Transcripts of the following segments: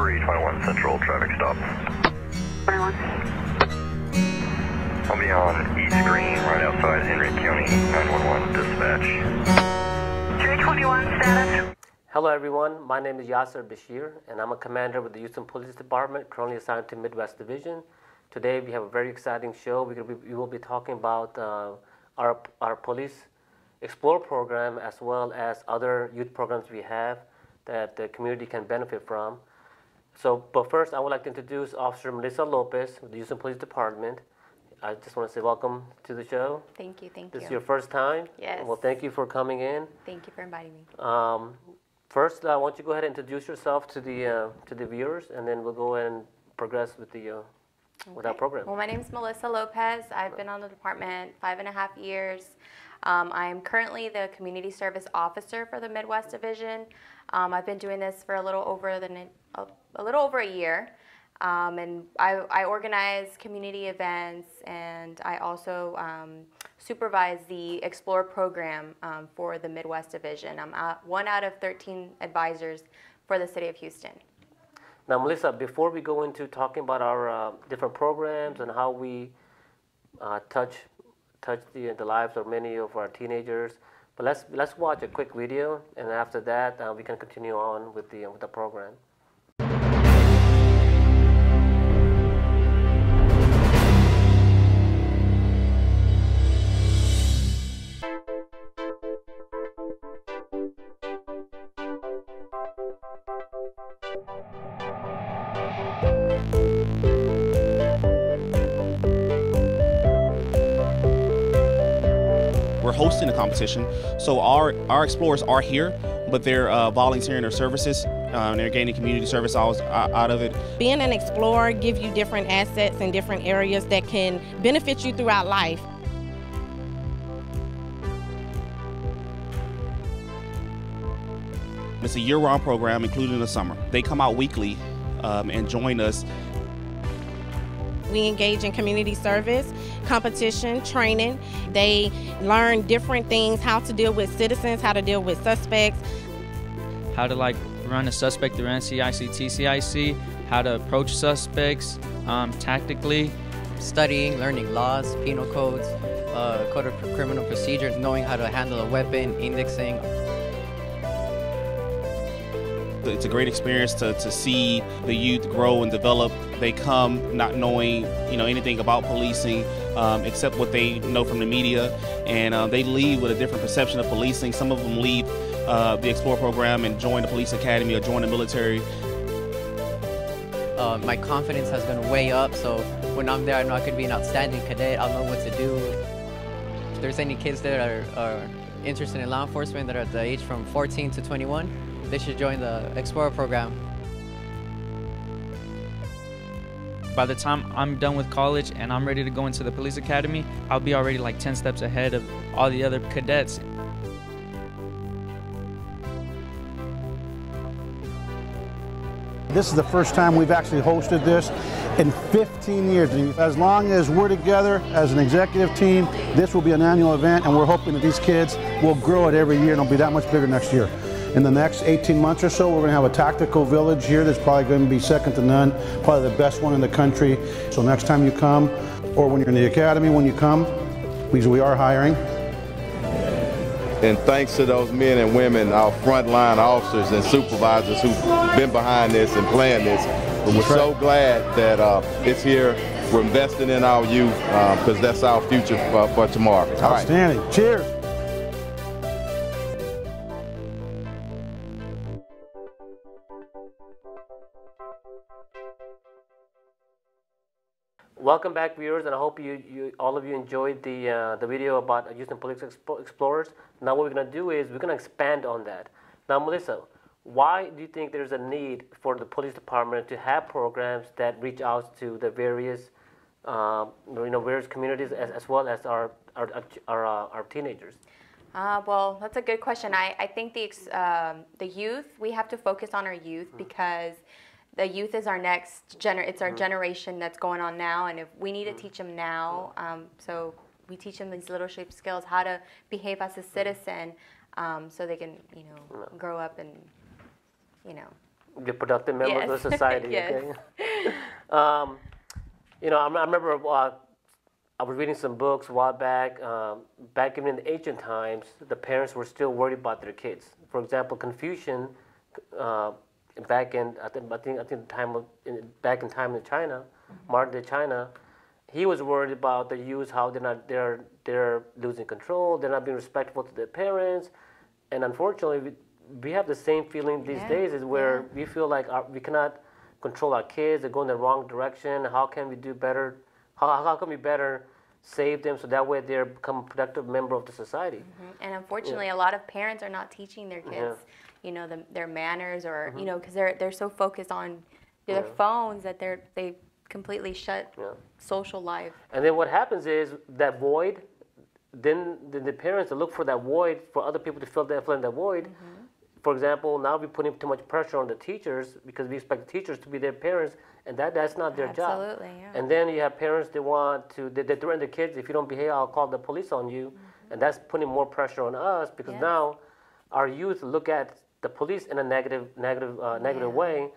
321 Central traffic stop. 21. I'll be on East Green, right outside Henry County, 911 dispatch. 321 status. Hello everyone, my name is Yasser Bashir and I'm a commander with the Houston Police Department, currently assigned to Midwest Division. Today we have a very exciting show. We will be talking about our Police Explore program as well as other youth programs we have that the community can benefit from. But first I would like to introduce Officer Melissa Lopez with the Houston Police Department. I just want to say welcome to the show. Thank you, thank you. This is your first time? Yes. Well, thank you for coming in. Thank you for inviting me. First, why don't you go ahead and introduce yourself to the viewers, and then we'll go ahead and progress with with our program. Well, my name is Melissa Lopez. I've been on the department 5.5 years. I'm currently the Community Service Officer for the Midwest Division. I've been doing this for a little over a year. And I organize community events, and I also supervise the Explore program for the Midwest Division. I'm one out of 13 advisors for the City of Houston. Now, Melissa, before we go into talking about our different programs and how we touch the lives of many of our teenagers, but let's watch a quick video, and after that we can continue on with the program. We're hosting a competition, so our explorers are here, but they're volunteering their services. They're gaining community service out of it. Being an explorer gives you different assets in different areas that can benefit you throughout life. It's a year-round program, including the summer. They come out weekly and join us. We engage in community service, competition, training. They learn different things, how to deal with citizens, how to deal with suspects. How to run a suspect through NCIC, TCIC, how to approach suspects tactically. Studying, learning laws, penal codes, code of criminal procedure, knowing how to handle a weapon, indexing. It's a great experience to see the youth grow and develop. They come not knowing anything about policing except what they know from the media, and they leave with a different perception of policing. Some of them leave the Explore program and join the police academy or join the military. My confidence has gone way up, so when I'm there I know I could be an outstanding cadet. I'll know what to do. If there's any kids that are interested in law enforcement that are at the age from 14 to 21, they should join the Explorer program. By the time I'm done with college and I'm ready to go into the police academy, I'll be already like 10 steps ahead of all the other cadets. This is the first time we've actually hosted this in 15 years. As long as we're together as an executive team, this will be an annual event, and we're hoping that these kids will grow it every year and it'll be that much bigger next year. In the next 18 months or so, we're going to have a tactical village here that's probably going to be second to none, probably the best one in the country. So next time you come, or when you're in the academy, when you come, because we are hiring. And thanks to those men and women, our frontline officers and supervisors who've been behind this and planned this. But we're so glad that it's here. We're investing in our youth because that's our future for tomorrow. Outstanding. All right. Cheers. Welcome back, viewers, and I hope all of you enjoyed the video about Houston Police Explorers. Now what we're going to do is we're going to expand on that. Now, Melissa, why do you think there's a need for the police department to have programs that reach out to the various various communities as well as our teenagers? Well, that's a good question. I think the youth, we have to focus on our youth because the youth is our next it's our generation that's going on now, and if we need to teach them now, so we teach them these leadership skills, how to behave as a citizen, so they can grow up and Be productive members of society. Yes. Okay. You know, I remember I was reading some books a while back. Back in the ancient times, the parents were still worried about their kids. For example, Confucian, back in I think the time of back in time in China, modern day China, he was worried about the youth, how they're losing control, they're not being respectful to their parents, and unfortunately, we have the same feeling these days, is where we feel like we cannot control our kids. They're going the wrong direction. How can we do better? How can we better save them so that way they become a productive member of the society? And unfortunately, a lot of parents are not teaching their kids, you know, their manners, or you know, because they're so focused on their phones that they completely shut social life. And then what happens is that void. Then the parents look for that void for other people to fill in that void. For example, now we're putting too much pressure on the teachers because we expect the teachers to be their parents, and that's not their job. Absolutely, yeah. And then you have parents they threaten their kids, if you don't behave, I'll call the police on you, and that's putting more pressure on us because now our youth look at the police in a negative way,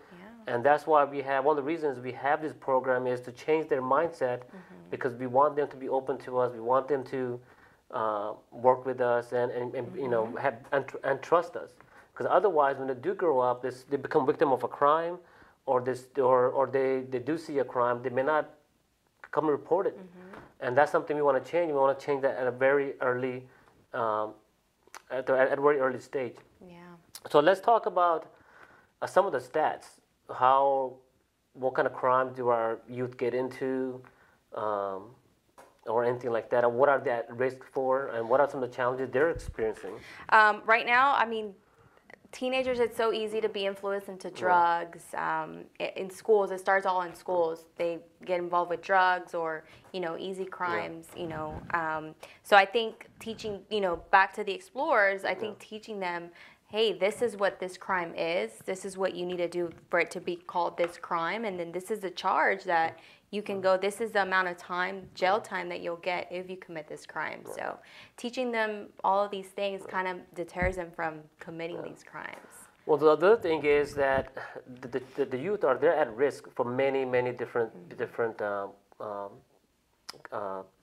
and that's why we have one of the reasons we have this program is to change their mindset because we want them to be open to us, we want them to work with us and you know and trust us. Because otherwise, when they do grow up, they become victim of a crime, or they do see a crime, they may not come and report it, and that's something we want to change. We want to change that at a very early, at a very early stage. Yeah. So let's talk about some of the stats. What kind of crimes do our youth get into, or anything like that? And what are they at risk for, and what are some of the challenges they're experiencing? Right now, I mean, teenagers, it's so easy to be influenced into drugs. In schools, it starts all in schools. They get involved with drugs or, you know, easy crimes, you know. So I think teaching, you know, back to the explorers, I think teaching them, hey, this is what this crime is. This is what you need to do for it to be called this crime. And then this is the charge that you can go, this is the amount of time, jail time that you'll get if you commit this crime. So teaching them all of these things kind of deters them from committing these crimes. Well, the other thing is that the youth they're at risk for many different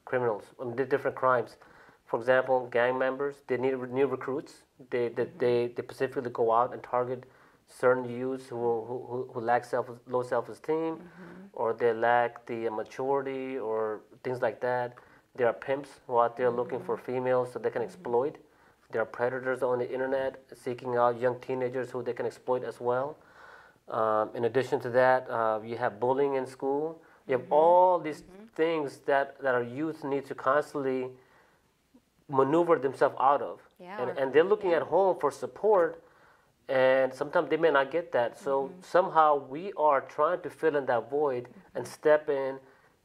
criminals, different crimes. For example, gang members, they need new recruits. They specifically go out and target certain youths who lack low self-esteem, or they lack the maturity or things like that. There are pimps who are out there looking for females so they can exploit. There are predators on the internet seeking out young teenagers who they can exploit as well. In addition to that, you have bullying in school. You have all these things that our youth need to constantly maneuver themselves out of. And they're looking at home for support, and sometimes they may not get that. So somehow we are trying to fill in that void and step in.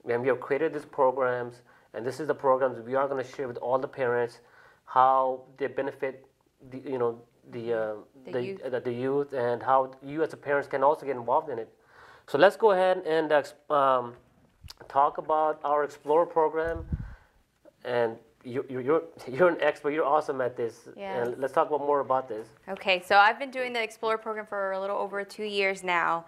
And we have created these programs, and this is the programs we are going to share with all the parents, how they benefit the youth, and how you as a parents can also get involved in it. So let's go ahead and talk about our Explorer program. And you're an expert. You're awesome at this. Yes. And let's talk about more about this. Okay, so I've been doing the Explorer program for a little over 2 years now.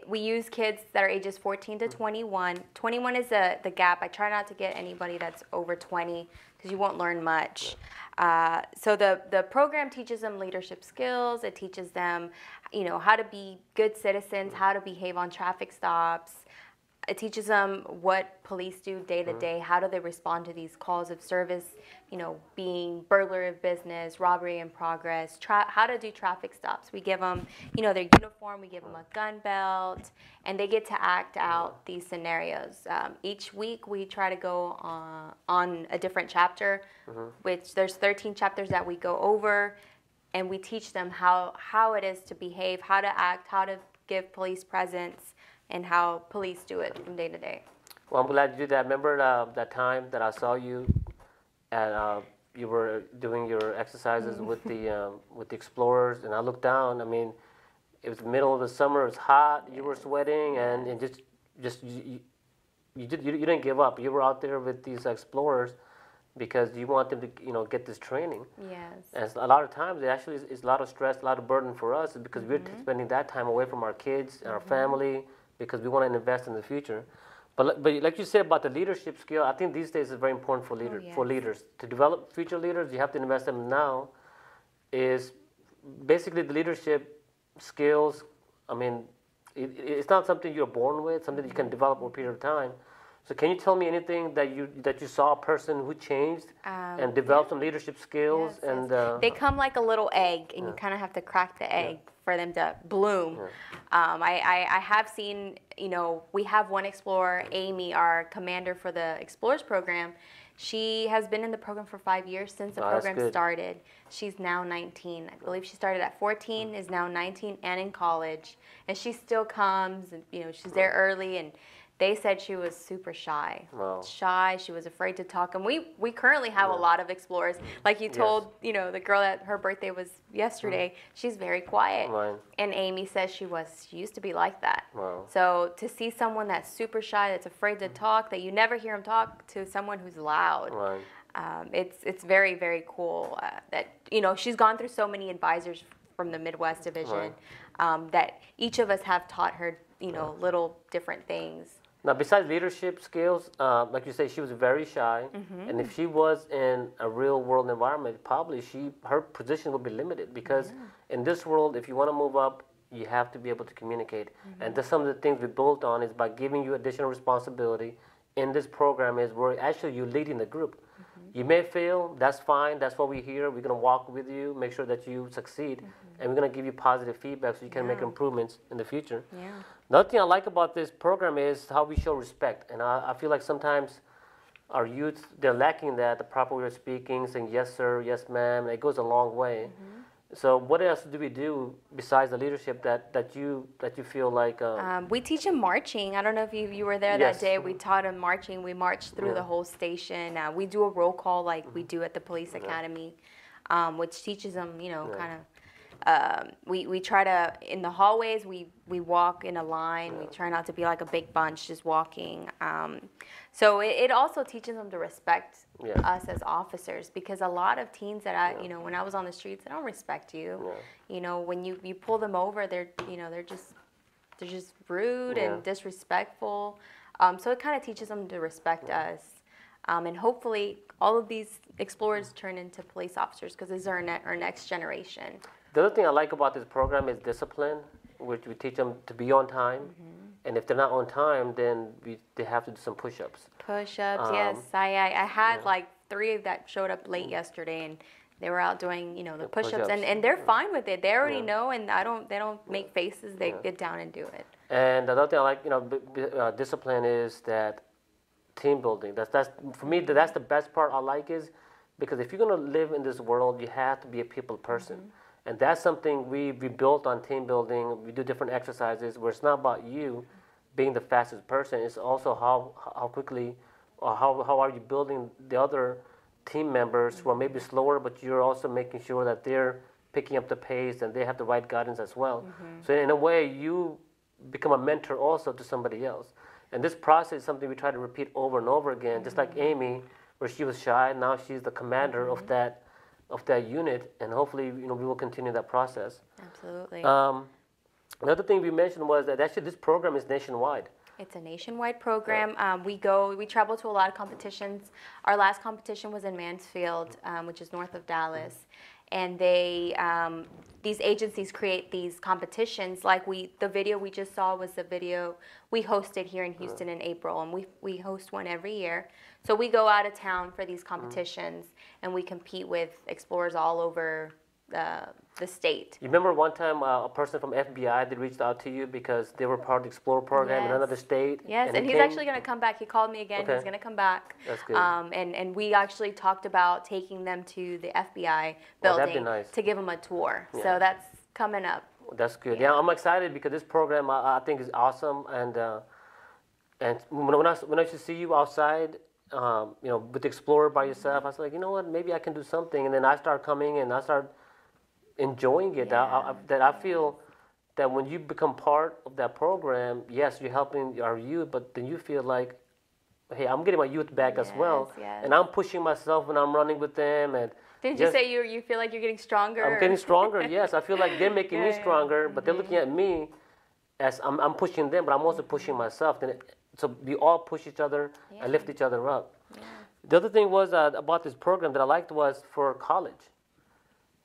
We use kids that are ages 14 to 21. 21 is the gap. I try not to get anybody that's over 20 because you won't learn much. So the program teaches them leadership skills. It teaches them, you know, how to be good citizens, how to behave on traffic stops. It teaches them what police do day to day. How do they respond to these calls of service, you know, being burglary of business, robbery in progress, how to do traffic stops. We give them, you know, their uniform, we give them a gun belt, and they get to act out these scenarios. Each week we try to go on a different chapter, which there's 13 chapters that we go over, and we teach them how it is to behave, how to act, how to give police presence, and how police do it from day to day. Well, I'm glad you did that. Remember that time that I saw you, and you were doing your exercises with the explorers, and I looked down. I mean, it was the middle of the summer. It was hot. You were sweating, and you didn't give up. You were out there with these explorers, because you want them to, get this training. Yes. And a lot of times, it actually is a lot of stress, a lot of burden for us, because we're spending that time away from our kids and our family, because we want to invest in the future. But like you said about the leadership skill, I think these days is very important for leaders. To develop future leaders, you have to invest in them now. Is basically the leadership skills. I mean, it's not something you're born with, something you can develop over a period of time. So can you tell me anything that you saw a person who changed and developed some leadership skills? Yes, and they come like a little egg, and you kind of have to crack the egg for them to bloom. I have seen, we have one explorer, Amy, our commander for the Explorers program. She has been in the program for 5 years since the program started. She's now 19. I believe she started at 14, is now 19 and in college. And she still comes, and she's there early, and they said she was super shy. Wow. Shy, she was afraid to talk. And we currently have a lot of explorers. Like you told, the girl that her birthday was yesterday, she's very quiet. Right. And Amy says she used to be like that. Wow. So to see someone that's super shy, that's afraid to talk, that you never hear him talk, to someone who's loud, Right. it's very, very cool that, she's gone through so many advisors from the Midwest Division that each of us have taught her, little different things. Now, besides leadership skills, like you say, she was very shy, and if she was in a real-world environment, probably her position would be limited, because in this world, if you want to move up, you have to be able to communicate. And that's some of the things we built on, is by giving you additional responsibility in this program, is where actually you're leading the group. You may fail, that's fine, that's what we're here. We're going to walk with you, make sure that you succeed, and we're going to give you positive feedback so you can make improvements in the future. Yeah. Another thing I like about this program is how we show respect, and I feel like sometimes our youth, they're lacking that, the proper way of speaking, saying yes sir, yes ma'am. It goes a long way. So what else do we do besides the leadership that you feel like? We teach them marching. I don't know if you were there that day. We taught them marching. We marched through the whole station. We do a roll call like we do at the police academy, which teaches them, kind of. We try to, in the hallways, we walk in a line. We try not to be like a big bunch just walking. So it also teaches them to respect us as officers, because a lot of teens that when I was on the streets, they don't respect you. When you pull them over, they're just rude and disrespectful. So it kind of teaches them to respect us. And hopefully all of these explorers turn into police officers, because this is our next generation. The other thing I like about this program is discipline, which we teach them to be on time. And if they're not on time, then they have to do some push-ups. Push-ups, yes. I had like 3 that showed up late yesterday, and they were out doing, the push-ups, and they're fine with it. They already know, and they don't make faces. They get down and do it. And another thing I like, discipline, is that team building. That's for me. That's the best part I like, is because if you're gonna live in this world, you have to be a people person. And that's something we built on team building. We do different exercises where it's not about you being the fastest person. It's also how quickly, or how are you building the other team members who are maybe slower, but you're also making sure that they're picking up the pace and they have the right guidance as well. So in a way, you become a mentor also to somebody else. And this process is something we try to repeat over and over again, just like Amy, where she was shy, now she's the commander of that unit, and hopefully we will continue that process. Absolutely. Another thing we mentioned was that actually this program is nationwide. It's a nationwide program. We travel to a lot of competitions. Our last competition was in Mansfield, which is north of Dallas. And these agencies create these competitions. Like the video we just saw was the video we hosted here in Houston in April, and we host one every year. So we go out of town for these competitions, and we compete with explorers all over the state. You remember one time a person from FBI, they reached out to you because they were part of the Explorer program in another state? Yes, and he's actually going to come back. He called me again. He's going to come back. That's good. And we actually talked about taking them to the FBI building to give them a tour. So that's coming up. That's good. Yeah, I'm excited because this program I think is awesome. And when I used to see you outside, with the Explorer by yourself, I was like, you know what, maybe I can do something. And then I start coming and I start enjoying it. I feel that when you become part of that program, yes, you're helping our youth, but then you feel like hey, I'm getting my youth back as well, yes. and I'm pushing myself when I'm running with them. And didn't you say you feel like you're getting stronger? I'm getting stronger. Yes, I feel like they're making me stronger, but they're looking at me as I'm pushing them, but I'm also pushing myself. So we all push each other and lift each other up. Yeah. The other thing was about this program that I liked was for college.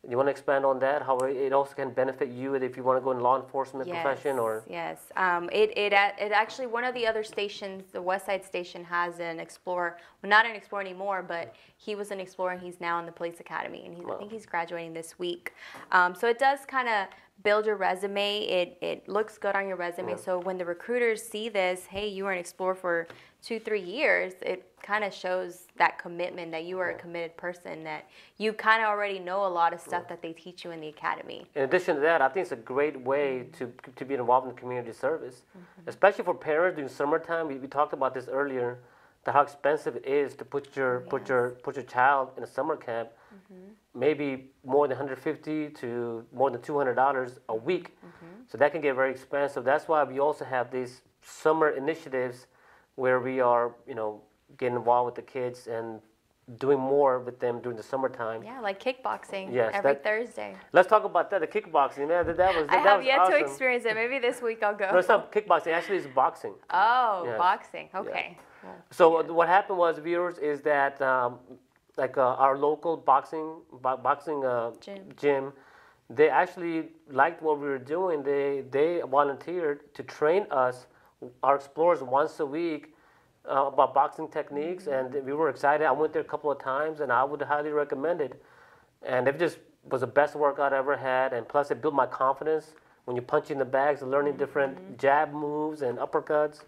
You want to expand on that? How it also can benefit you if you want to go in law enforcement profession, or it actually, one of the other stations, the West Side station, has an Explorer. Well, not an Explorer anymore, but he was an Explorer and he's now in the police academy, and I think he's graduating this week. So it does kind of build your resume. It looks good on your resume. So when the recruiters see this, hey, you were an Explorer for 2-3 years, it kind of shows that commitment, that you are a committed person, that you kind of already know a lot of stuff that they teach you in the academy. In addition to that, I think it's a great way to be involved in community service, especially for parents during summertime. We talked about this earlier, that how expensive it is to put your child in a summer camp. Maybe more than $150 to more than $200 a week. So that can get very expensive. That's why we also have these summer initiatives where we are, getting involved with the kids and doing more with them during the summertime. Yeah, like kickboxing every Thursday. Let's talk about that, the kickboxing. Man, I have yet to experience it. Maybe this week I'll go. No, it's not kickboxing. Actually, it's boxing. Oh, boxing. Okay. Yeah. So what happened was, viewers, is that our local boxing gym, they actually liked what we were doing. They volunteered to train us, our explorers, once a week about boxing techniques, and we were excited. I went there a couple of times, and I would highly recommend it. And it just was the best workout I ever had, and plus it built my confidence when you punch in the bags, learning different jab moves and uppercuts.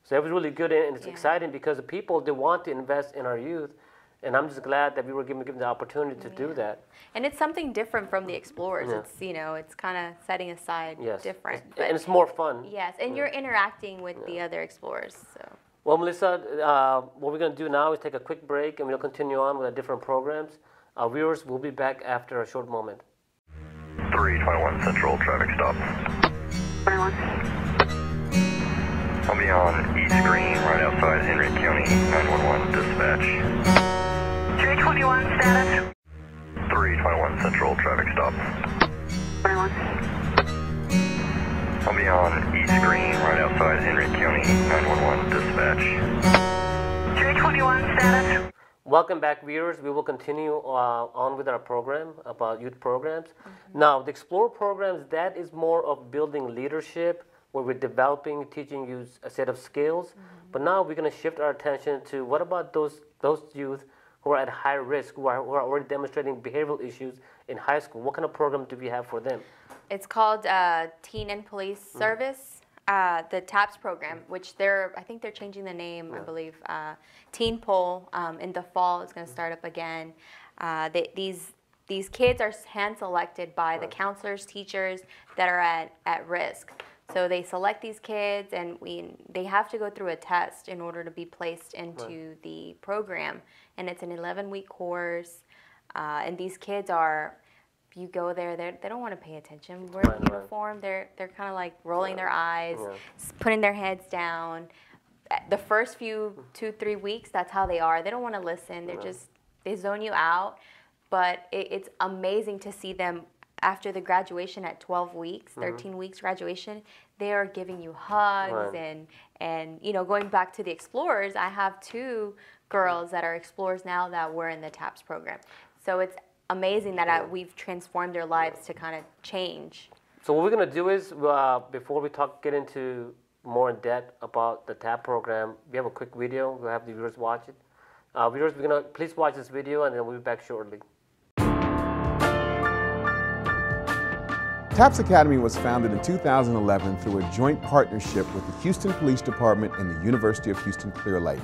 So it was really good, and it's exciting because the people, they want to invest in our youth. And I'm just glad that we were given the opportunity to do that. And it's something different from the Explorers. It's, it's kind of setting aside different. And it's more fun. Yes, and you're interacting with the other Explorers. So. Well, Melissa, what we're going to do now is take a quick break, and we'll continue on with our different programs. Our viewers will be back after a short moment. 321 Central traffic stop. 21. I'll be on East Green, right outside Henry County, 911 dispatch. 321 status. 321 Central traffic stop. 21. I'll be on East Green, right outside Henry County, 911 dispatch. 321 status. Welcome back, viewers. We will continue on with our program about youth programs. Now, the Explorer programs, that is more of building leadership, where we're developing, teaching you a set of skills. But now we're going to shift our attention to what about those youth who are at high risk, who are already demonstrating behavioral issues in high school. What kind of program do we have for them? It's called Teen and Police Service, the TAPS program, which I think they're changing the name, I believe. Teen Pole in the fall is going to start up again. These kids are hand-selected by the counselors, teachers that are at risk. So they select these kids, and they have to go through a test in order to be placed into the program. And it's an 11-week course. And these kids you go there, they don't want to pay attention. We're in uniform. They're kind of like rolling their eyes, putting their heads down. The first few 2-3 weeks, that's how they are. They don't want to listen. They zone you out. But it's amazing to see them after the graduation at 12 weeks, 13 weeks graduation. They are giving you hugs and going back to the Explorers, I have 2 girls that are Explorers now that were in the TAPS program. So it's amazing that we've transformed their lives to kind of change. So what we're going to do is, before we get into more in depth about the TAP program, we have a quick video. We'll have the viewers watch it. Viewers, please watch this video, and then we'll be back shortly. TAPS Academy was founded in 2011 through a joint partnership with the Houston Police Department and the University of Houston Clear Lake.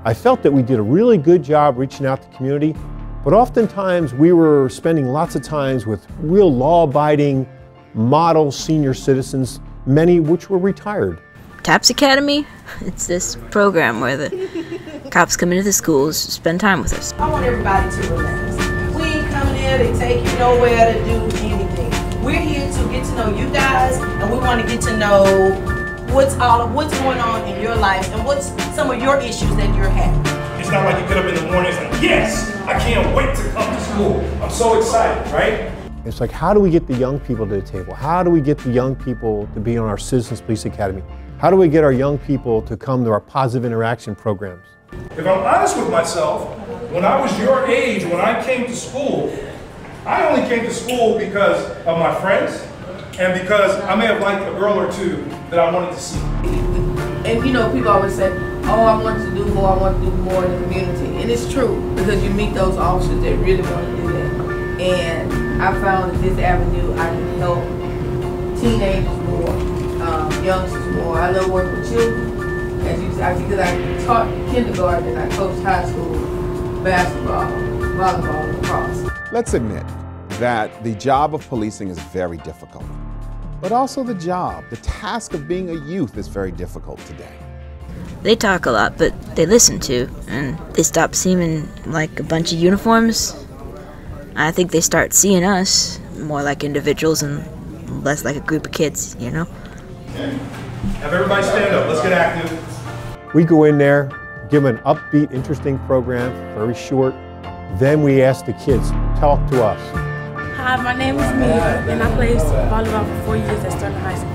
I felt that we did a really good job reaching out to the community, but oftentimes we were spending lots of times with real law-abiding model senior citizens, many which were retired. TAPS Academy, it's this program where the cops come into the schools to spend time with us. I want everybody to relax. We ain't coming here to take you nowhere to do anything. We're here to get to know you guys, and we want to get to know what's going on in your life and what's some of your issues that you're having. It's not like you get up in the morning and it's like, yes, I can't wait to come to school. I'm so excited, right? It's like, how do we get the young people to the table? How do we get the young people to be on our Citizens Police Academy? How do we get our young people to come to our positive interaction programs? If I'm honest with myself, when I was your age, when I came to school, I only came to school because of my friends and because I may have liked a girl or two that I wanted to see. And you know, people always say, oh, I want to do more, I want to do more in the community. And it's true, because you meet those officers that really want to do that. And I found that this avenue, I can help teenagers more, youngsters more. I love working with children, as you say, because I taught kindergarten and I coached high school, basketball, volleyball, and lacrosse. Let's admit that the job of policing is very difficult, but also the task of being a youth is very difficult today. They talk a lot, but they listen too, and they stop seeming like a bunch of uniforms. I think they start seeing us more like individuals and less like a group of kids, you know? Have everybody stand up. Let's get active. We go in there, give them an upbeat, interesting program, very short. Then we ask the kids, talk to us. Hi, my name is Mia, and I played volleyball for 4 years at Sterling High School.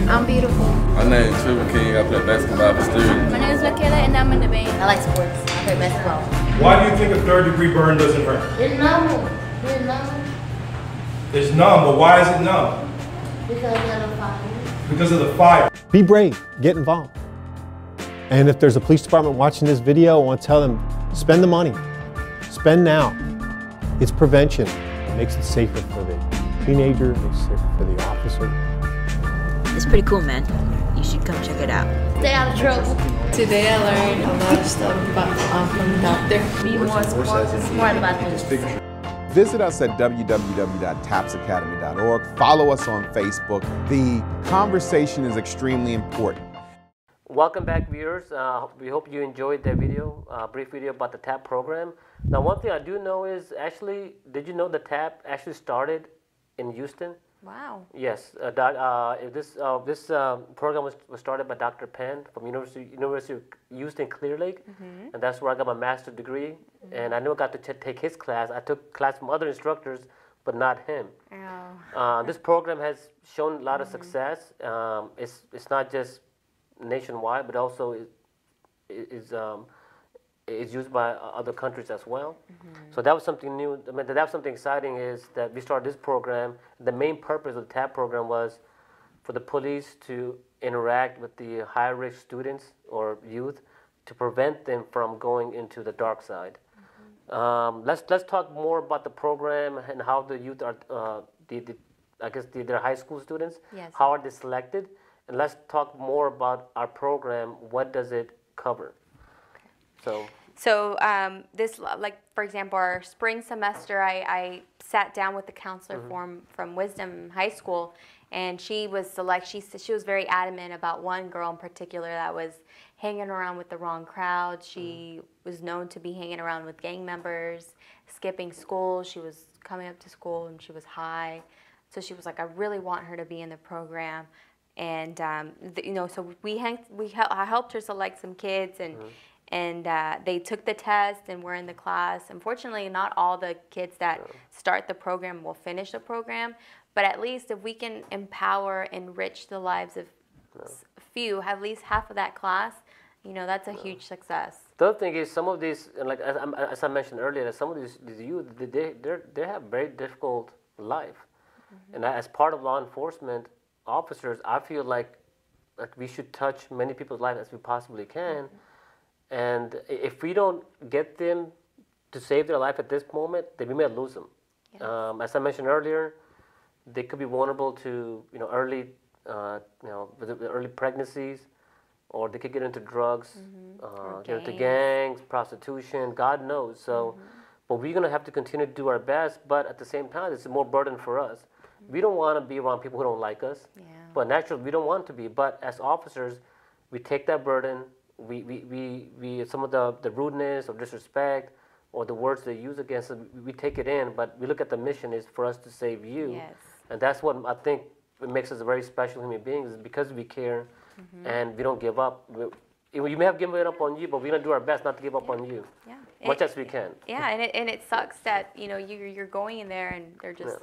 I'm beautiful. My name is Trevor King. I play basketball for Sterling. My name is Michaela, and I'm in the band. I like sports. I play basketball. Why do you think a third-degree burn doesn't hurt? It's numb. It's numb. It's numb, but why is it numb? Because of the fire. Because of the fire. Be brave, get involved. And if there's a police department watching this video, I want to tell them, spend the money. Spend now. It's prevention. It makes it safer for the teenager, it makes it safer for the officer. It's pretty cool, man. You should come check it out. Stay out of trouble. Today I learned a lot of stuff about from the doctor. Be more smart about this. Visit us at www.tapsacademy.org. Follow us on Facebook. The conversation is extremely important. Welcome back, viewers. We hope you enjoyed that video, brief video about the TAP program. Now, one thing I do know is, actually, did you know the TAP actually started in Houston? Wow. Yes. This program was started by Dr. Penn from University of Houston Clear Lake, and that's where I got my master's degree. And I never got to take his class. I took class from other instructors, but not him. Oh. This program has shown a lot of success. It's not just nationwide, but also is used by other countries as well. So that was something new. I mean, that was something exciting, is that we started this program. The main purpose of the TAP program was for the police to interact with the high-risk students or youth to prevent them from going into the dark side. Let's talk more about the program and how the youth are, they're high school students. Yes. How are they selected? And let's talk more about our program. What does it cover? So this, like, for example, our spring semester, I sat down with the counselor from Wisdom High School, and she was she was very adamant about one girl in particular that was hanging around with the wrong crowd. She was known to be hanging around with gang members, skipping school. She was coming up to school and she was high. So she was like, I really want her to be in the program. And you know, so I helped her select some kids, and they took the test and were in the class. Unfortunately, not all the kids that start the program will finish the program, but at least if we can empower, enrich the lives of few, at least half of that class, you know, that's a huge success. The other thing is, some of these, like as I mentioned earlier, some of these youth, they have very difficult life, and as part of law enforcement officers, I feel like we should touch many people's lives as we possibly can. And if we don't get them to save their life at this moment, then we may lose them. Yes. As I mentioned earlier, they could be vulnerable to early pregnancies, or they could get into drugs, get into gangs, prostitution, God knows. So, but we're gonna have to continue to do our best. But at the same time, it's more burden for us. We don't want to be around people who don't like us. But naturally, we don't want to be. But as officers, we take that burden. We some of the rudeness or disrespect or the words they use against us, we take it in, but we look at the mission is for us to save you. Yes. And that's what I think makes us a very special human beings, is because we care and we don't give up. We may have given up on you, but we're gonna do our best not to give up on you, much as we can. Yeah, and it sucks that you're going in there and they're just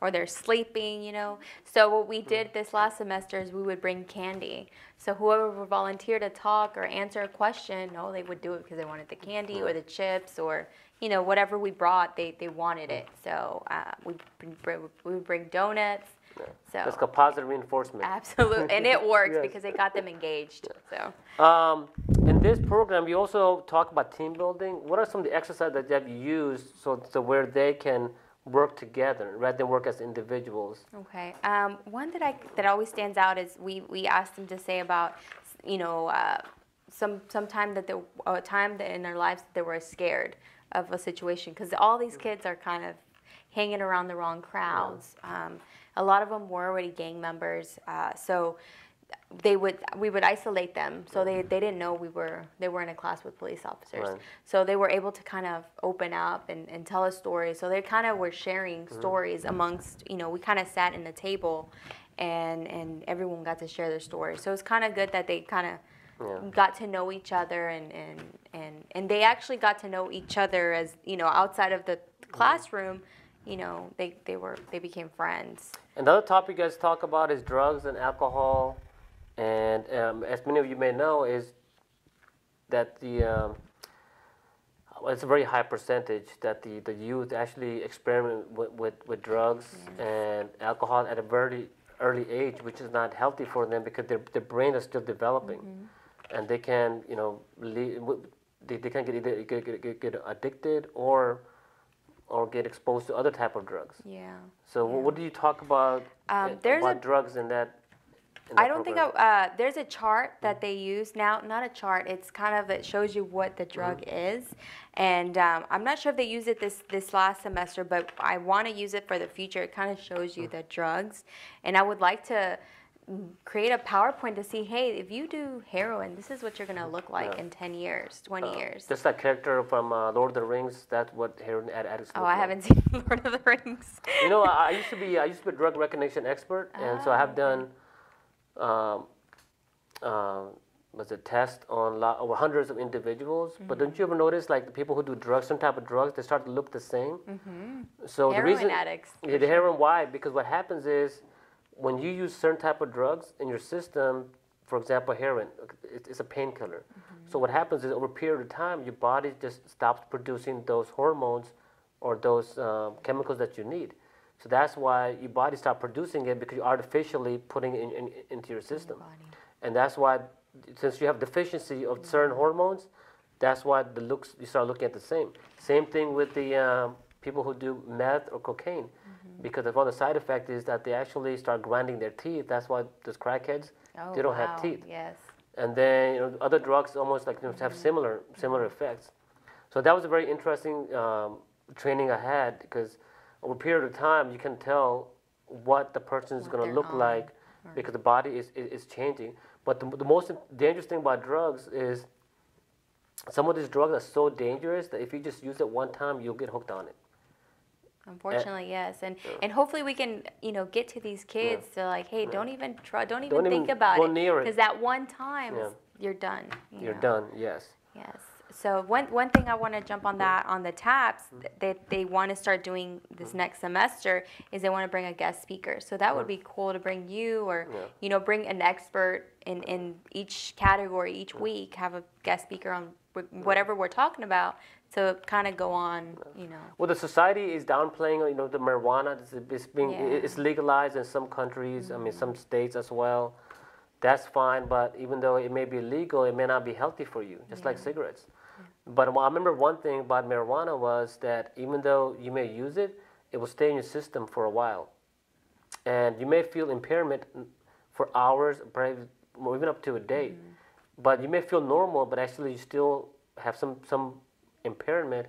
or they're sleeping, So what we did this last semester is we would bring candy. So whoever would volunteer to talk or answer a question, they would do it because they wanted the candy or the chips or whatever we brought, they wanted it. So we would bring donuts. So it's called positive reinforcement. Absolutely, and it works because it got them engaged. So in this program, you also talk about team building. What are some of the exercises that you have used so where they can work together rather than work as individuals? Okay, one that always stands out is we asked them to say about some time that a time that in their lives that they were scared of a situation, because all these kids are kind of hanging around the wrong crowds. A lot of them were already gang members, so we would isolate them, so they didn't know they were in a class with police officers. Right. So they were able to kind of open up and tell a story. So they kind of were sharing stories amongst, we kind of sat in the table and everyone got to share their stories. So it's kind of good that they kind of got to know each other and they actually got to know each other as, outside of the classroom. They became friends. Another topic you guys talk about is drugs and alcohol, and as many of you may know, is that it's a very high percentage that the youth actually experiment with drugs and alcohol at a very early age, which is not healthy for them because their brain is still developing, and they can they can get addicted or get exposed to other type of drugs. Yeah. So what do you talk about about drugs in that? I don't think there's a chart that they use now. Not a chart. It's kind of it shows you what the drug is, and I'm not sure if they use it this last semester, but I want to use it for the future. It kind of shows you the drugs, and I would like to create a PowerPoint to see, hey, if you do heroin, this is what you're going to look like in 10 years, 20 years. Just that character from Lord of the Rings, that's what heroin addicts look I like. haven't seen Lord of the Rings. I used to be a drug recognition expert, and so I have done test on over hundreds of individuals. But don't you ever notice, like the people who do drugs, some type of drugs, they start to look the same? So heroin the reason, addicts. Yeah, the heroin, why? Because what happens is, when you use certain type of drugs in your system, for example, heroin, it's a painkiller. So what happens is over a period of time, your body just stops producing those hormones or those chemicals that you need. So that's why your body stops producing it, because you're artificially putting it into your system. And that's why, since you have deficiency of certain hormones, that's why you start looking at the same. Same thing with the people who do meth or cocaine. Because of all the side effect is that they actually start grinding their teeth. That's why those crackheads, they don't have teeth. Yes. And then other drugs almost like have similar effects. So that was a very interesting training I had, because over a period of time you can tell what the person is going to look like, because the body is changing. But the most dangerous thing about drugs is some of these drugs are so dangerous that if you just use it one time, you'll get hooked on it. Unfortunately, yes, and hopefully we can get to these kids to like, hey, don't even think about it, because that one time you're done. You're done. Yes. Yes. So one thing I want to jump on that on the TAPS that they want to start doing this next semester is they want to bring a guest speaker. So that would be cool to bring you or bring an expert in each category each week, have a guest speaker on whatever we're talking about. To kind of go on, Well, the society is downplaying, the marijuana. It's legalized in some countries. I mean, some states as well. That's fine, but even though it may be legal, it may not be healthy for you, just like cigarettes. But I remember one thing about marijuana was that even though you may use it, it will stay in your system for a while, and you may feel impairment for hours, probably even up to a day. But you may feel normal, but actually you still have some impairment,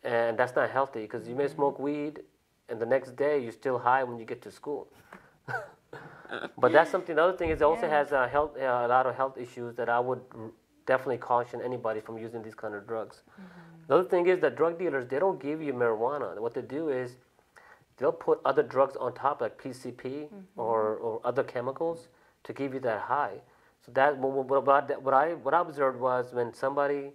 and that's not healthy, because you may smoke weed and the next day you're still high when you get to school. But that's something. The other thing is it also has a lot of health issues that I would definitely caution anybody from using these kind of drugs. The other thing is that drug dealers, they don't give you marijuana. What they do is they'll put other drugs on top, like PCP or other chemicals, to give you that high. So that what I observed was when somebody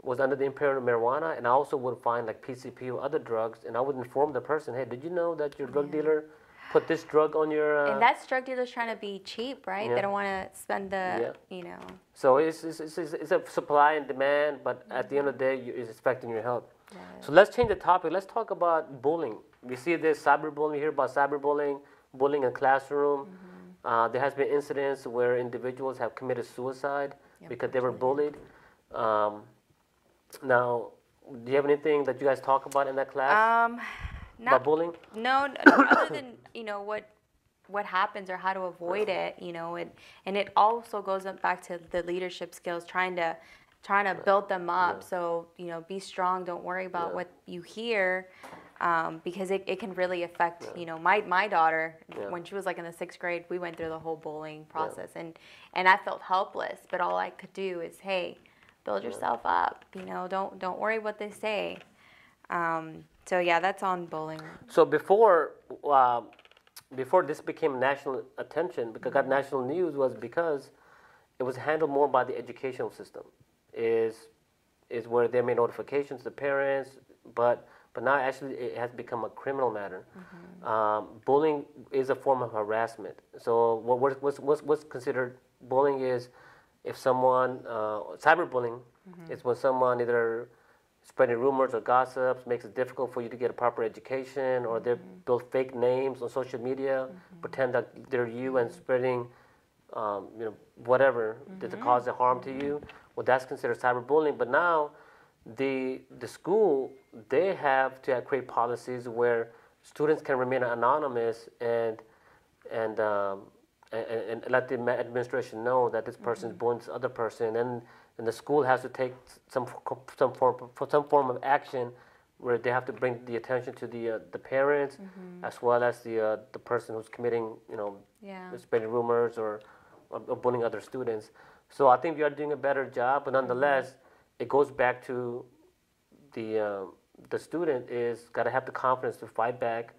was under the influence of marijuana, and I also would find like PCP or other drugs, and I would inform the person, hey, did you know that your drug dealer put this drug on your... and that's drug dealers trying to be cheap, right? Yeah. They don't want to spend the, you know. So it's a supply and demand, but at the end of the day, it's affecting your health. So let's change the topic. Let's talk about bullying. We see this cyberbullying, we hear about cyberbullying, bullying in classroom. There has been incidents where individuals have committed suicide because they were bullied. Now, do you have anything that you guys talk about in that class about bullying? No, other than, you know, what happens or how to avoid it, you know, and it also goes back to the leadership skills, trying to build them up. So, you know, be strong, don't worry about what you hear, because it can really affect, you know, my daughter, when she was like in the 6th grade, we went through the whole bullying process, and I felt helpless, but all I could do is, hey, build yourself up, you know, don't worry what they say. So yeah, that's on bullying. So before this became national attention, because it got national news, was because it was handled more by the educational system. Is where they made notifications to the parents, but now actually it has become a criminal matter. Bullying is a form of harassment. So what's considered bullying is if someone, cyberbullying is when someone either spreading rumors or gossips makes it difficult for you to get a proper education, or they build fake names on social media, pretend that they're you and spreading, you know, whatever to cause a harm to you. Well, that's considered cyberbullying. But now, the school, they have to create policies where students can remain anonymous and let the administration know that this person is bullying this other person, and the school has to take some form of action where they have to bring the attention to the parents as well as the person who's committing, you know, spreading rumors or bullying other students. So I think we are doing a better job, but nonetheless, it goes back to the student is got to have the confidence to fight back,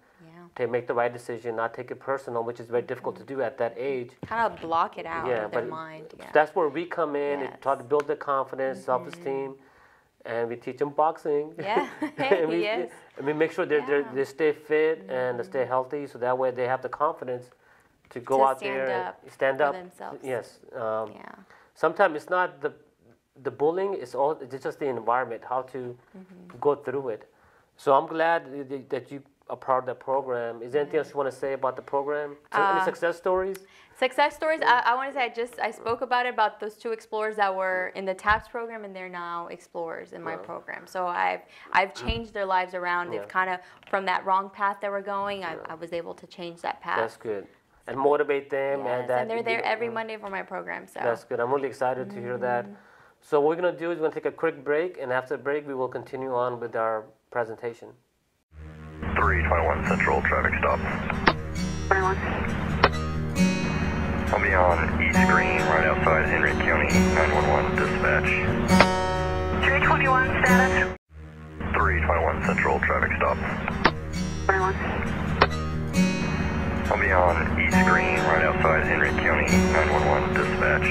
to make the right decision, not take it personal, which is very difficult to do at that age. Kind of block it out of their mind. That's where we come in and try to build their confidence, self-esteem, and we teach them boxing. And we make sure they stay fit and they stay healthy, so that way they have the confidence to go out there and stand up. Themselves. Yes. Sometimes it's not the bullying, it's just the environment, how to go through it. So I'm glad that you are part of the program. Is there anything else you want to say about the program? Any success stories? Success stories, I want to say I spoke about those 2 explorers that were in the TAPS program, and they're now explorers in my program. So I've changed their lives around. They've kind of, from that wrong path they were going, I was able to change that path. That's good. And motivate them. Yes, and they're there every Monday for my program. So that's good. I'm really excited to hear that. So what we're going to do is we're going to take a quick break, and after the break we will continue on with our presentation. 321 Central traffic stop. 21. I'll be on East Green, right outside Henry County, 911 dispatch. 321 status. 321 Central traffic stop. 21. I'll be on East Green, right outside Henry County, 911 dispatch.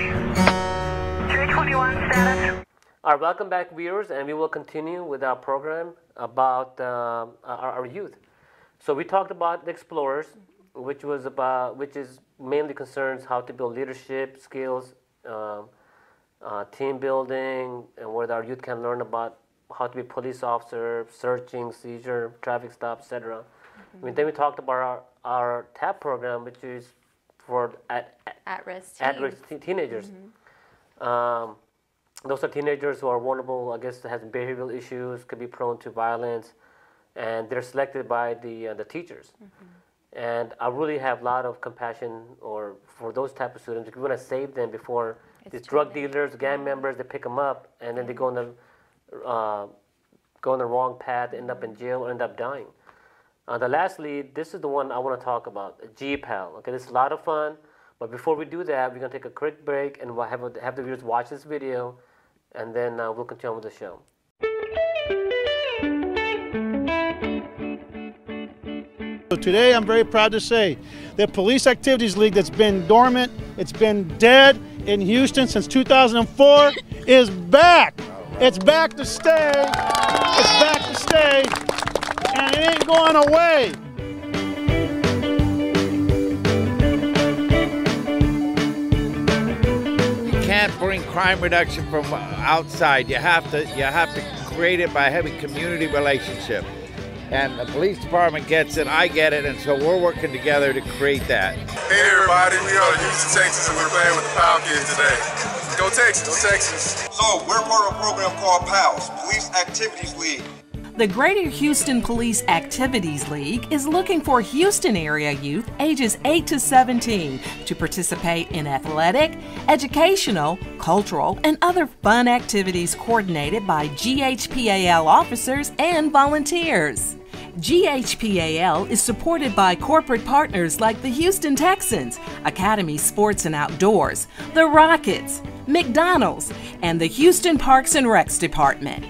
321 status. All right, welcome back, viewers, and we will continue with our program about our youth. So we talked about the Explorers, which is mainly concerns how to build leadership skills, team building, and where our youth can learn about how to be police officer, searching, seizure, traffic stop, etc. Then we talked about our TAP program, which is for at-risk teenagers. Those are teenagers who are vulnerable, I guess, that has behavioral issues, could be prone to violence, and they're selected by the teachers. And I really have a lot of compassion for those type of students. We want to save them before these drug dealers, gang members, they pick them up, and then they go on the wrong path, end up in jail, or end up dying. Lastly, this is the one I want to talk about, GPAL. Okay, this is a lot of fun, but before we do that, we're going to take a quick break, and we'll have the viewers watch this video, and then we'll continue with the show. today I'm very proud to say the Police Activities League that's been dormant, it's been dead in Houston since 2004, is back. It's back to stay. It's back to stay, and it ain't going away. You can't bring crime reduction from outside. You have to create it by having community relationship. And the police department gets it, I get it, and so we're working together to create that. Hey everybody, we are Houston, Texas, and we're playing with the PAL kids today. Go Texas, go Texas. So we're part of a program called PALS, Police Activities League. The Greater Houston Police Activities League is looking for Houston area youth ages 8 to 17 to participate in athletic, educational, cultural, and other fun activities coordinated by GHPAL officers and volunteers. GHPAL is supported by corporate partners like the Houston Texans, Academy Sports and Outdoors, the Rockets, McDonald's, and the Houston Parks and Recs Department.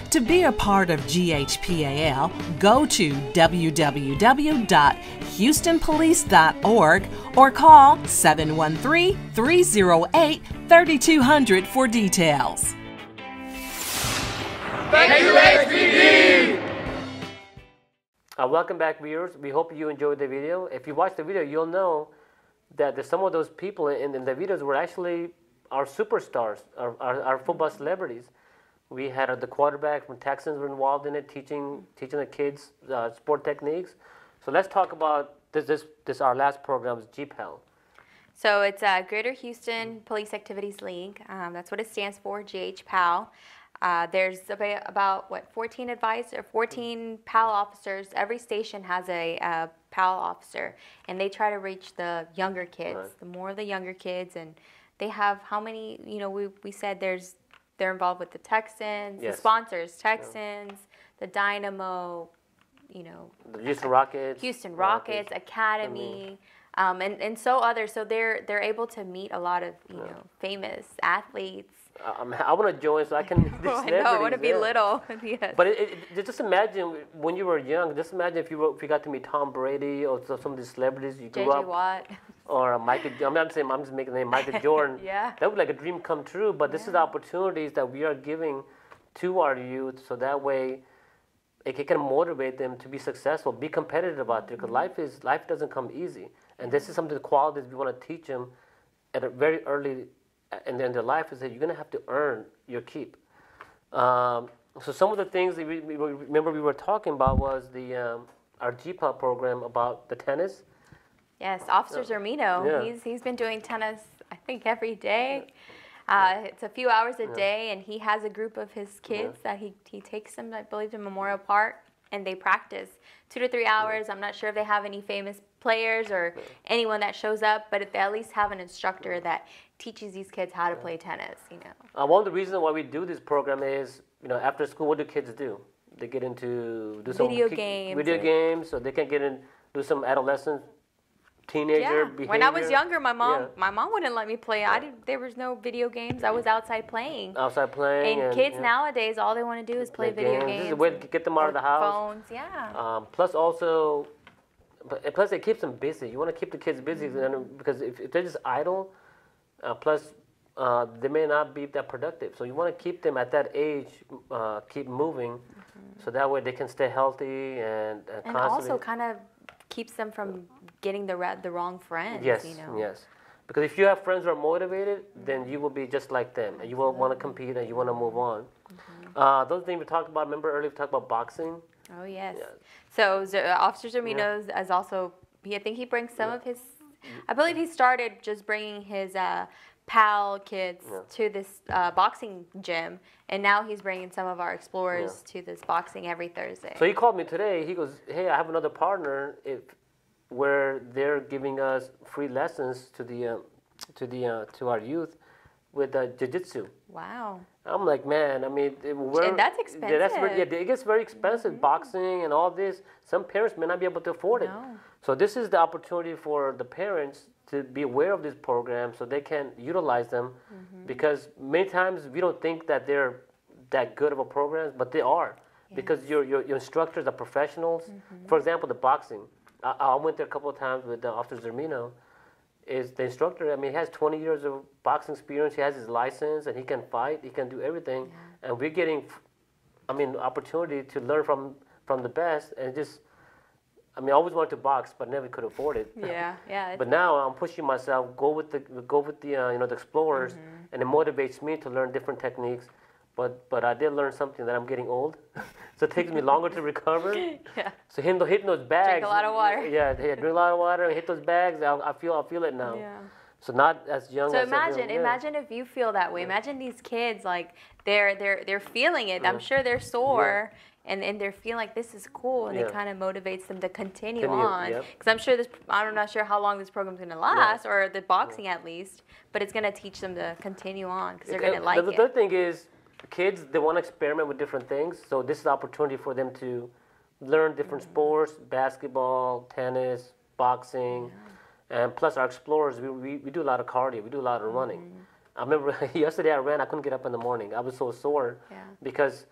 To be a part of GHPAL, go to www.houstonpolice.org or call 713-308-3200 for details. Thank you, HPD! Welcome back, viewers. We hope you enjoyed the video. If you watched the video, you'll know that some of those people in the videos were actually our superstars, our football celebrities. We had the quarterback from Texans were involved in it, teaching the kids sport techniques. So let's talk about this our last program is GPAL. So it's Greater Houston Police Activities League. That's what it stands for, GHPAL. There's about 14 PAL officers. Every station has a PAL officer, and they try to reach the younger kids. Right. The more the younger kids, and they have how many? You know, we said they're involved with the Texans, yes. The sponsors, Texans, the Dynamo, you know, the Houston Rockets, Academy, and so others. So they're able to meet a lot of know famous athletes. I want to join so I can meet these celebrities. I want to be little. Yes. But just imagine when you were young. Just imagine if you got to meet Tom Brady or some of these celebrities you grew up. J.J. Watt. Or Michael. I'm not saying I'm just making the name Michael Jordan. Yeah. That would be like a dream come true. But this is the opportunities that we are giving to our youth, so that way it can motivate them to be successful, be competitive out there. Because life doesn't come easy, and this is some of the qualities we want to teach them at a very early. And then their life is that you're going to have to earn your keep. So some of the things that we remember we were talking about was our GPAL program about the tennis. Yes, Officer Zermino. Yeah. He's been doing tennis, I think, every day. It's a few hours a day, and he has a group of his kids that he takes them, I believe, to Memorial Park, and they practice 2 to 3 hours. I'm not sure if they have any famous players or anyone that shows up, but they at least have an instructor that teaches these kids how to play tennis, you know. One of the reasons why we do this program is, you know, after school, what do kids do? They get into video games, so they can get in, do some adolescent, teenager behavior. When I was younger, my mom wouldn't let me play. There was no video games. I was outside playing. And kids nowadays, all they want to do is play video games. This is a way to get them out of the house. Phones, yeah. Plus it keeps them busy. You want to keep the kids busy because if they're just idle, they may not be that productive. So you want to keep them at that age, keep moving, so that way they can stay healthy and constantly. Also kind of keeps them from getting the wrong friends. Yes, you know? yes. Because if you have friends who are motivated, then you will be just like them, and you will want to compete and you want to move on. Those things we talked about. Remember earlier we talked about boxing. Oh yes. Yeah. So Officer Zermino is also. I think he brings some of his. I believe he started just bringing his PAL kids to this boxing gym, and now he's bringing some of our explorers to this boxing every Thursday. So he called me today. He goes, "Hey, I have another partner where they're giving us free lessons to our youth with jiu-jitsu." Wow. I'm like, man, I mean, and that's expensive. It gets very expensive, boxing and all this. Some parents may not be able to afford it. So this is the opportunity for the parents to be aware of these programs so they can utilize them, because many times we don't think that they're that good of a program, but they are, because your instructors are professionals. For example, the boxing. I went there a couple of times with Officer Zermino. Is the instructor? I mean, he has 20 years of boxing experience. He has his license, and he can fight. He can do everything, and we're getting, I mean, opportunity to learn from the best. And just, I mean, I always wanted to box, but never could afford it. Yeah. But now I'm pushing myself. Go with the you know, the explorers, and it motivates me to learn different techniques. But I did learn something that I'm getting old, so it takes me longer to recover. Yeah. So hitting those bags. Drink a lot of water. Yeah, drink a lot of water and hit those bags. I feel it now. Yeah. So not as young. So as imagine if you feel that way. Imagine these kids, like they're feeling it. I'm sure they're sore. And they're feeling like this is cool, and it kind of motivates them to continue on. Because I'm sure I'm not sure how long this program's going to last, or the boxing at least, but it's going to teach them to continue on because they're going to like it. The other thing is, kids, they want to experiment with different things, so this is an opportunity for them to learn different sports, basketball, tennis, boxing, and plus our explorers, we do a lot of cardio, we do a lot of running. I remember yesterday I ran, I couldn't get up in the morning. I was so sore because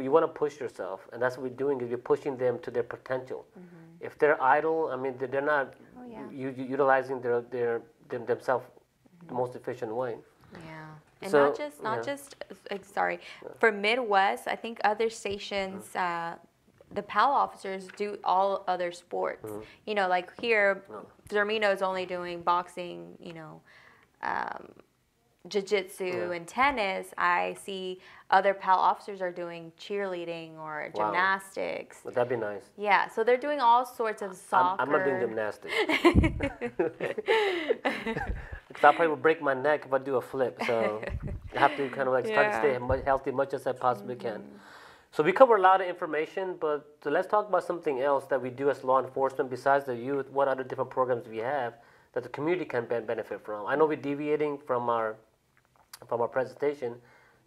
you want to push yourself, and that's what we're doing, is you're pushing them to their potential. If they're idle, I mean, they're not utilizing themselves the most efficient way. And so, not just for Midwest, I think other stations, the PAL officers do all other sports. You know, like here, Zermino's only doing boxing, you know, jiu-jitsu and tennis. I see other PAL officers are doing cheerleading or gymnastics. Well, that'd be nice. Yeah, so they're doing all sorts of soccer. I'm not doing gymnastics. Because I probably will break my neck if I do a flip. So I have to kind of like try to stay healthy as much as I possibly can. So we cover a lot of information, but so let's talk about something else that we do as law enforcement besides the youth. What other different programs we have that the community can benefit from? I know we're deviating from our presentation,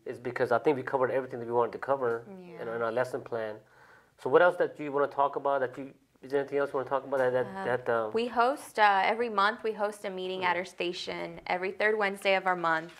is because I think we covered everything that we wanted to cover in our lesson plan. So what else that you want to talk about? Is there anything else you want to talk about? We host every month. We host a meeting at our station every third Wednesday of our month.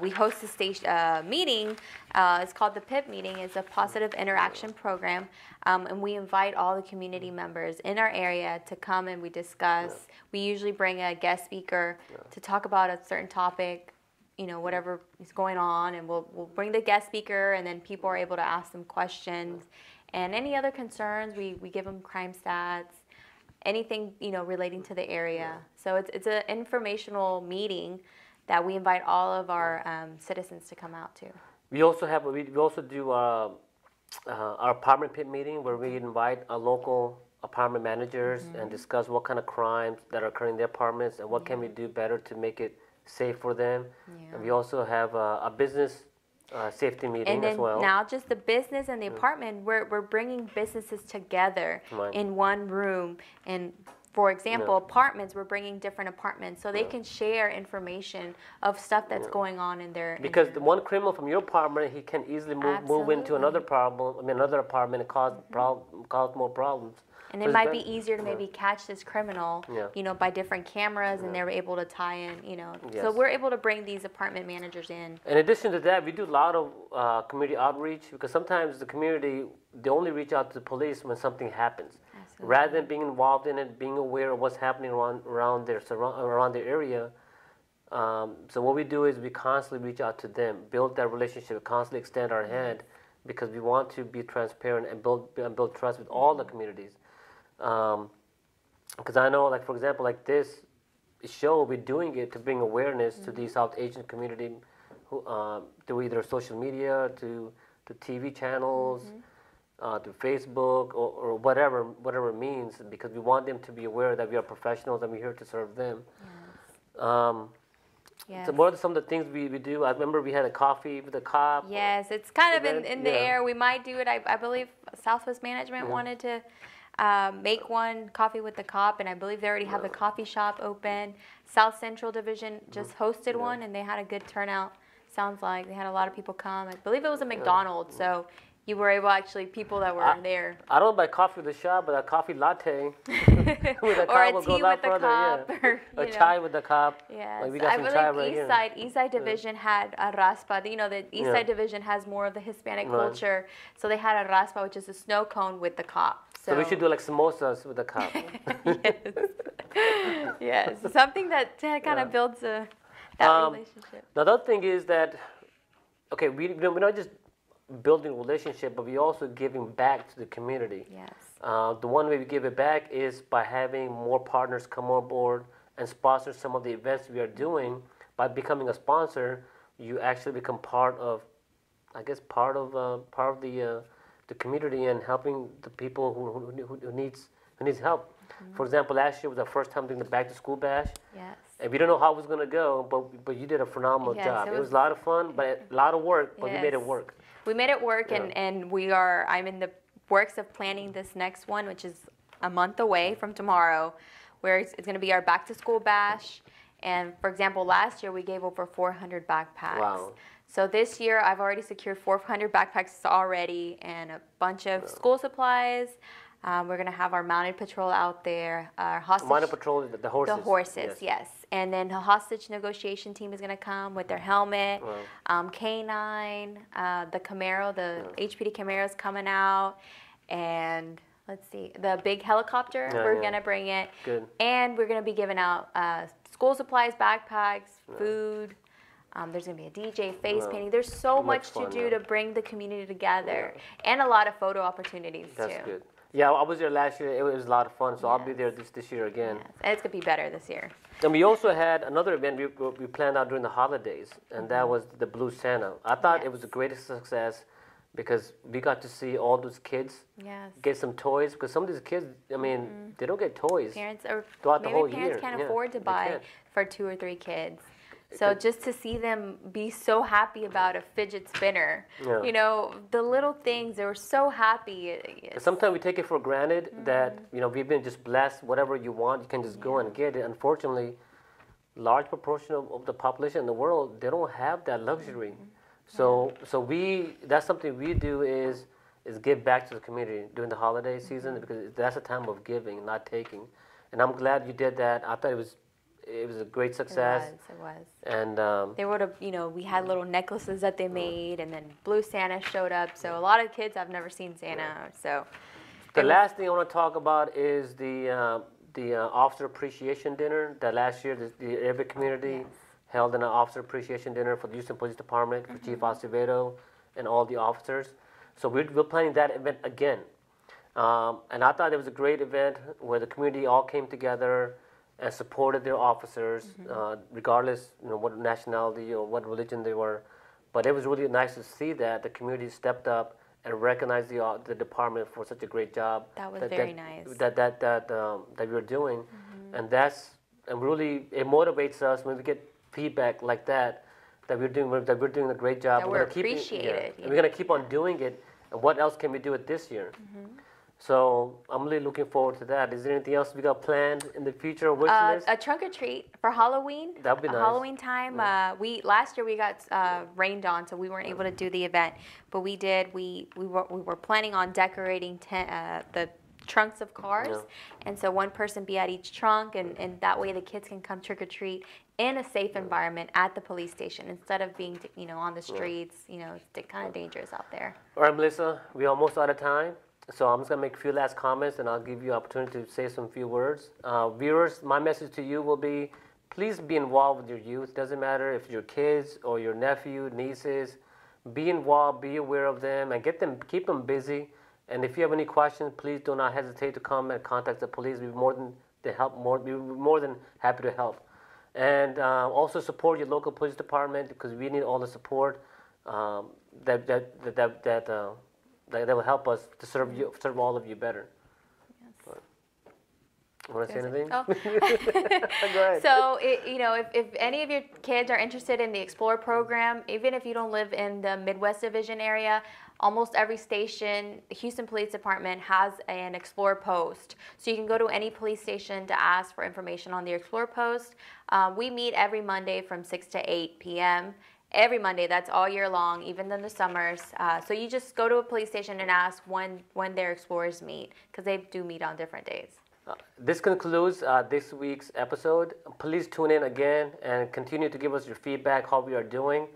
We host a station meeting. It's called the PIP meeting. It's a positive interaction program, and we invite all the community members in our area to come and we discuss. We usually bring a guest speaker to talk about a certain topic, you know, whatever is going on, and we'll bring the guest speaker, and then people are able to ask them questions, and any other concerns, we give them crime stats, anything, you know, relating to the area. So it's an informational meeting that we invite all of our citizens to come out to. We also do our apartment PIP meeting, where we invite our local apartment managers and discuss what kind of crimes that are occurring in their apartments and what can we do better to make it safe for them. And we also have a business safety meeting as well. And then now just the business and the apartment, we're bringing businesses together in one room. And for example, apartments, we're bringing different apartments so they can share information of stuff that's going on in their... Because the one criminal from your apartment, he can easily move into another apartment and cause more problems. And it might be easier to maybe catch this criminal, you know, by different cameras, and they're able to tie in, you know. So we're able to bring these apartment managers in. In addition to that, we do a lot of community outreach, because sometimes the community, they only reach out to the police when something happens. Rather than being involved in it, being aware of what's happening around their area. So what we do is we constantly reach out to them, build that relationship, constantly extend our hand, because we want to be transparent and build trust with all the communities. Because I know, like, for example, like this show, we're doing it to bring awareness to the South Asian community through either social media, to TV channels, to Facebook, or whatever means, because we want them to be aware that we are professionals and we're here to serve them. So what are some of the things we do? I remember we had a coffee with a cop. Yes, it's kind of in the air. We might do it. I believe Southwest Management wanted to make one, coffee with the cop, and I believe they already have the coffee shop open. South Central Division just hosted one, and they had a good turnout. Sounds like they had a lot of people come. I believe it was a McDonald's, so you were able actually people that were there. I don't buy coffee with a shot, but a coffee latte with a or cup a will go tea a lot with the further. cup, or, a chai with the cup. Yes, Like we got I some believe chai right here. East Side Division had a raspa. You know, the East Side Division has more of the Hispanic culture, so they had a raspa, which is a snow cone with the cup. So we should do like samosas with a cup. Yes, something that kind of builds that relationship. The other thing is that, okay, we're not just building a relationship, but we're also giving back to the community. Yes. The one way we give it back is by having more partners come on board and sponsor some of the events we are doing. By becoming a sponsor, you actually become part of, I guess, part of the community and helping the people who needs help. Mm-hmm. For example, last year was the first time doing the Back to School Bash. Yes. And we don't know how it was going to go, but you did a phenomenal job. It was a lot of fun, but a lot of work, but we made it work. We made it work, and I'm in the works of planning this next one, which is a month away from tomorrow, where it's going to be our Back to School Bash. And for example, last year we gave over 400 backpacks. Wow. So this year I've already secured 400 backpacks already and a bunch of school supplies. We're going to have our mounted patrol out there. Our hostage. Mounted patrol, the horses. The horses, yes. And then the hostage negotiation team is going to come with their helmet. Wow. K9, the Camaro, the HPD Camaro is coming out. And let's see, the big helicopter, we're going to bring it. Good. And we're going to be giving out school supplies, backpacks, food. There's going to be a DJ, face painting. There's so much to do to bring the community together. And a lot of photo opportunities, too. That's good. Yeah, I was there last year. It was a lot of fun, so I'll be there this year again. Yes. And it's going to be better this year. And we also had another event we planned out during the holidays, and that was the Blue Santa. I thought it was the greatest success because we got to see all those kids get some toys, because some of these kids, I mean, they don't get toys parents or throughout maybe the whole parents year. can't afford to buy for 2 or 3 kids. So just to see them be so happy about a fidget spinner, you know, the little things, they were so happy. Sometimes we take it for granted that, you know, we've been just blessed, whatever you want, you can just go and get it. Unfortunately, large proportion of the population in the world, they don't have that luxury. So that's something we do is give back to the community during the holiday season, because that's a time of giving, not taking. And I'm glad you did that. I thought it was a great success. It was. And they would have, you know, we had little necklaces that they made, and then Blue Santa showed up. So a lot of kids have never seen Santa. So the last thing I want to talk about is the officer appreciation dinner that last year the every community held an officer appreciation dinner for the Houston Police Department, for Chief Acevedo and all the officers. So we're planning that event again. And I thought it was a great event where the community all came together and supported their officers, regardless, you know, what nationality or what religion they were. But it was really nice to see that the community stepped up and recognized the department for such a great job. That was very nice. That we were doing, and really it motivates us when we get feedback like that we're doing a great job. That we're appreciated. And we're gonna keep on doing it. And what else can we do it this year? So I'm really looking forward to that. Is there anything else we got planned in the future? Wish list? A trunk or treat for Halloween. That'd be nice. Halloween time. Last year we got rained on, so we weren't able to do the event. But we did. We were planning on decorating the trunks of cars, and so one person be at each trunk, and that way the kids can come trick or treat in a safe environment at the police station instead of being, you know, on the streets. You know, it's kind of dangerous out there. All right, Melissa, we're almost out of time. So I'm just going to make a few last comments, and I'll give you an opportunity to say some few words. Viewers, my message to you will be, please be involved with your youth. Doesn't matter if your kids or your nephew, nieces. Be involved, be aware of them, and keep them busy. And if you have any questions, please do not hesitate to come and contact the police. We'd be more than happy to help. And also support your local police department, because we need all the support that will help us to serve all of you better. Yes. Want to say anything? Oh. Go ahead. So, if any of your kids are interested in the Explore program, even if you don't live in the Midwest Division area, almost every station, the Houston Police Department has an Explore post. So you can go to any police station to ask for information on the Explore post. We meet every Monday from 6 to 8 p.m. Every Monday, that's all year long, even in the summers. So you just go to a police station and ask when their explorers meet, because they do meet on different days. This concludes this week's episode. Please tune in again and continue to give us your feedback, how we are doing,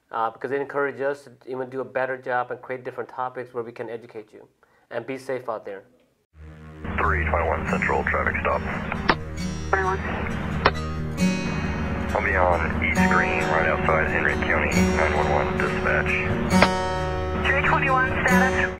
because it encourages us to even do a better job and create different topics where we can educate you. And be safe out there. 321 Central traffic stop. 21. I'll be on East Green, right outside Henry County, 911 dispatch. 321 status.